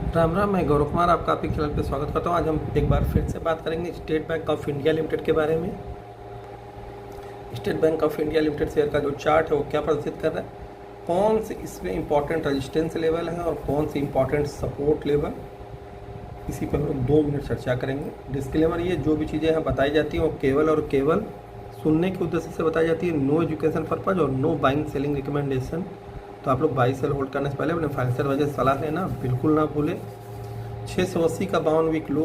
राम राम। मैं गौरव कुमार आपका आपके चैनल पे स्वागत करता हूँ। आज हम एक बार फिर से बात करेंगे state bank of India limited के बारे में। State bank of India limited share का जो चार्ट है वो क्या प्रदर्शित कर रहा है, कौन से इसमें इंपॉर्टेंट रेजिस्टेंस लेवल है और कौन से इंपॉर्टेंट सपोर्ट लेवल, इसी पर हम लोग 2 मिनट चर्चा करेंगे। डिस्क्लेमर, ये जो भी चीज़ें यहाँ बताई जाती हैं वो केवल और केवल सुनने के उद्देश्य से बताई जाती है। नो एजुकेशन पर्पज और नो बाइंग सेलिंग रिकमेंडेशन। तो आप लोग बाई सेल होल्ड करने से पहले अपने फाइनेंशियल वजह से सलाह लेना बिल्कुल ना भूलें। 680 का 52 वीक लो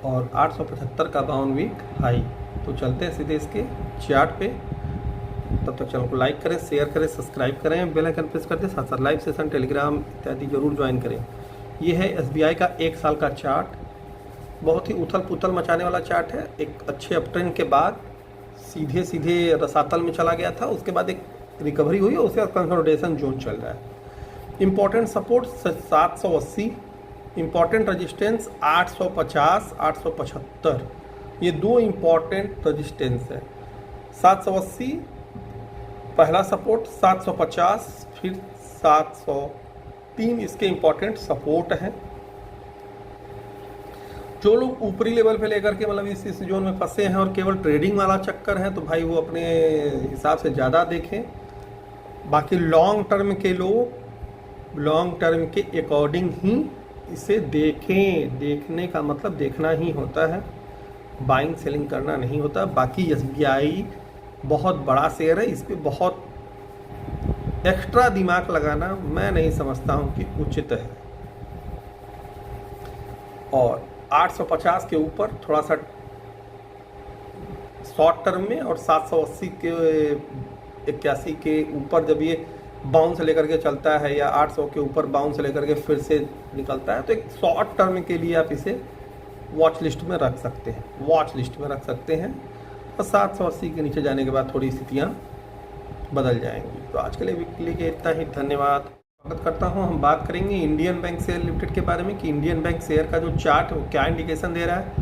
और 875 का 52 वीक हाई। तो चलते हैं सीधे इसके चार्ट पे। तब तक चैनल को लाइक करें, शेयर करें, सब्सक्राइब करें, बेल आइकन प्रेस कर दें, साथ साथ लाइव सेशन, टेलीग्राम इत्यादि जरूर ज्वाइन करें। ये है एसबीआई का 1 साल का चार्ट। बहुत ही उथल पुथल मचाने वाला चार्ट है। एक अच्छे अपट्रेंड के बाद सीधे सीधे रसातल में चला गया था, उसके बाद एक रिकवरी हुई और उसके बाद कंसोलिडेशन जोन चल रहा है। Important support 780, important resistance 850, 875। ये 2 इंपॉर्टेंट रजिस्टेंस है। 780 पहला सपोर्ट, 750 फिर 703 इसके इंपॉर्टेंट सपोर्ट हैं। जो लोग ऊपरी लेवल पे लेकर के मतलब इस जोन में फंसे हैं और केवल ट्रेडिंग वाला चक्कर है, तो भाई वो अपने हिसाब से ज़्यादा देखें। बाकी लॉन्ग टर्म के लोग लॉन्ग टर्म के अकॉर्डिंग ही इसे देखें। देखने का मतलब देखना ही होता है, बाइंग सेलिंग करना नहीं होता। बाकी एसबीआई बहुत बड़ा शेयर है, इस पर बहुत एक्स्ट्रा दिमाग लगाना मैं नहीं समझता हूँ कि उचित है। और 850 के ऊपर थोड़ा सा शॉर्ट टर्म में और 780 के 81 के ऊपर जब ये बाउंस लेकर के चलता है या 800 के ऊपर बाउंस लेकर के फिर से निकलता है, तो एक शॉर्ट टर्म के लिए आप इसे वॉच लिस्ट में रख सकते हैं, और 780 के नीचे जाने के बाद थोड़ी स्थितियाँ बदल जाएंगी। तो आज के लिए वीकली के इतना ही। धन्यवाद। स्वागत करता हूँ। हम बात करेंगे इंडियन बैंक शेयर लिमिटेड के बारे में कि इंडियन बैंक शेयर का जो चार्ट है वो क्या इंडिकेशन दे रहा है,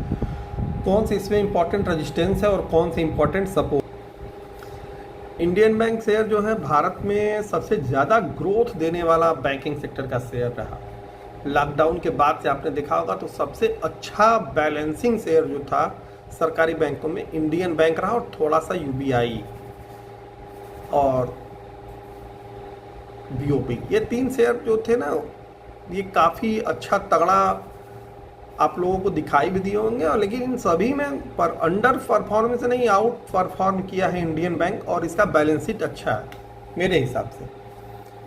कौन से इसमें इंपॉर्टेंट रजिस्टेंस है और कौन से important support. Indian bank share जो है भारत में सबसे ज़्यादा ग्रोथ देने वाला बैंकिंग सेक्टर का शेयर रहा। लॉकडाउन के बाद से आपने देखा होगा तो सबसे अच्छा बैलेंसिंग शेयर जो था सरकारी बैंकों में इंडियन बैंक रहा और थोड़ा सा यूबीआई और बीओबी। ये 3 शेयर जो थे ना, ये काफ़ी अच्छा तगड़ा आप लोगों को दिखाई भी दिए होंगे, और लेकिन इन सभी में पर अंडर परफॉर्मेंस नहीं, आउट परफॉर्म किया है इंडियन बैंक, और इसका बैलेंस शीट अच्छा है मेरे हिसाब से।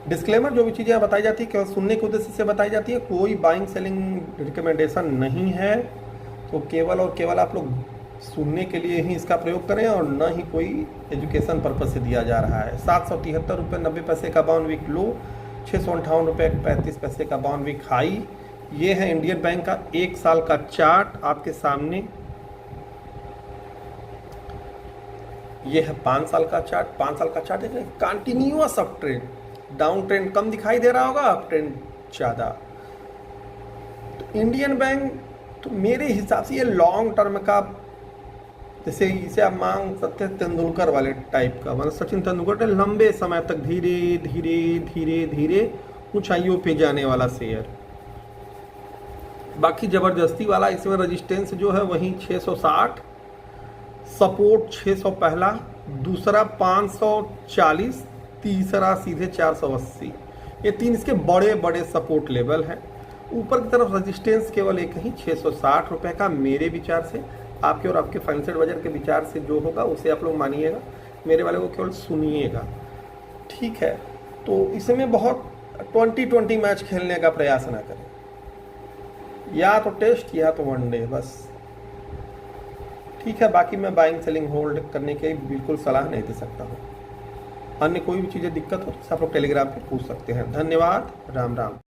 डिस्क्लेमर, जो भी चीज़ें बताई जाती है केवल सुनने के उद्देश्य से बताई जाती है, कोई बाइंग सेलिंग रिकमेंडेशन नहीं है। तो केवल और केवल आप लोग सुनने के लिए ही इसका प्रयोग करें और न ही कोई एजुकेशन पर्पज से दिया जा रहा है। 773 रुपये 90 पैसे का 52 वीक लो, 658 रुपये 35 पैसे का 52 वीक हाई। ये है इंडियन बैंक का 1 साल का चार्ट आपके सामने। ये है 5 साल का चार्ट। 5 साल का चार्ट देख रहे हैं, continuous up trend, down trend कम दिखाई दे रहा होगा, अप ट्रेंड ज़्यादा। तो इंडियन बैंक तो मेरे हिसाब से ये लॉन्ग टर्म का, जैसे इसे आप मांग सकते हैं तेंदुलकर वाले टाइप का, मतलब सचिन तेंदुलकर ने लंबे समय तक धीरे धीरे धीरे धीरे ऊंचाइयों पे जाने वाला शेयर। बाकी जबरदस्ती वाला इसमें रेजिस्टेंस जो है वही 660, सपोर्ट 600 पहला, दूसरा 540, तीसरा सीधे 480। ये 3 इसके बड़े बड़े सपोर्ट लेवल हैं। ऊपर की तरफ रेजिस्टेंस केवल एक ही 660 रुपये का, मेरे विचार से। आपके और आपके फाइनेंशियल एडवाइजर के विचार से जो होगा उसे आप लोग मानिएगा, मेरे वाले को केवल सुनिएगा, ठीक है। तो इसमें बहुत 20-20 मैच खेलने का प्रयास ना करें, या तो टेस्ट या तो वनडे, बस, ठीक है। बाकी मैं बाइंग सेलिंग होल्ड करने की बिल्कुल सलाह नहीं दे सकता हूँ। अन्य कोई भी चीज़ें दिक्कत हो तो आप लोग टेलीग्राम पे पूछ सकते हैं। धन्यवाद। राम राम।